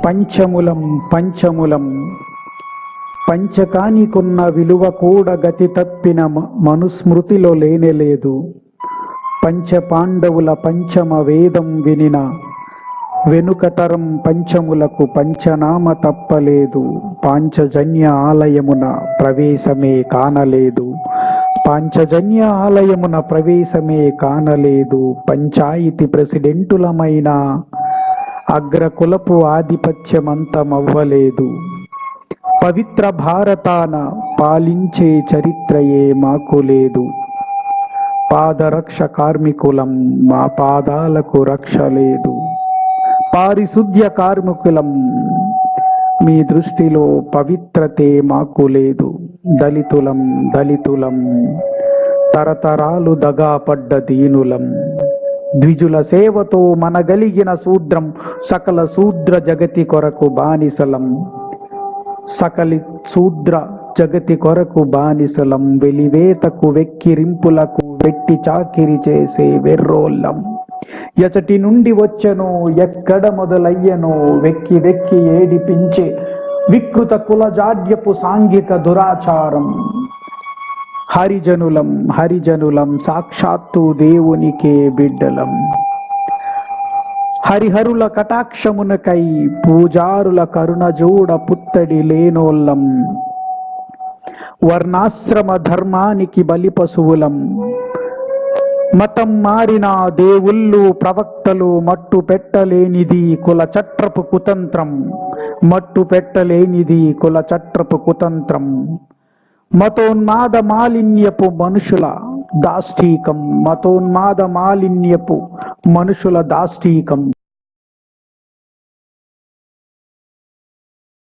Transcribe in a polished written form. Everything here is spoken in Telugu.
పంచములం పంచములం పంచకానికున్న విలువ కూడా గతి తప్పిన మనుస్మృతిలో లేనేలేదు. పంచపాండవుల పంచమ వేదం వినిన వెనుకతరం పంచములకు పంచనామ తప్పలేదు. పాంచజన్య ఆలయమున ప్రవేశమే కానలేదు. పాంచజన్య ఆలయమున ప్రవేశమే కానలేదు. పంచాయతీ ప్రెసిడెంటులమైన అగ్రకులపు ఆధిపత్యమంతమవ్వలేదు. పవిత్ర భారతాన పాలించే చరిత్రయే మాకు లేదు. పాదరక్ష కార్మికులం, మా పాదాలకు రక్ష లేదు. పారిశుద్ధ్య కార్మికులం, మీ దృష్టిలో పవిత్రతే మాకు లేదు. దళితులం దళితులం, తరతరాలు దగాపడ్డ దీనులం. ద్విజుల సేవతో మనగలిగిన శూద్రం, సకల శూద్ర జగతి కొరకు బానిసలం. సకలి శూద్ర జగతి కొరకు బానిసలం. వెలివేతకు వెక్కిరింపులకు వెట్టి చాకిరి చేసే వెర్రోళ్ళం. ఎచటి నుండి వచ్చెనో, ఎక్కడ మొదలయ్యనో, వెక్కి వెక్కి ఏడిపించే వికృత కులజాడ్యపు సాంఘిక దురాచారం. హరిజనులం హరిజనులం, సాక్షాత్తు దేవునికే బిడ్డలం. హరిహరుల కటాక్షమునకై పూజారుల కరుణజోడ పుత్తడి లేనోళ్ళం. వర్ణాశ్రమ ధర్మానికి బలి పశువులం. మతం మారిన దేవుళ్ళు ప్రవక్తలు మట్టు పెట్టలేనిది కుల చట్రపు కుతంత్రం. మట్టు పెట్టలేనిది కుల చట్రపు కుతంత్రం. మతోన్మాద మాలిన్యపు మనుషుల దాష్టీకం. మతోన్మాద మాలిన్యపు మనుషుల దాష్టీకం.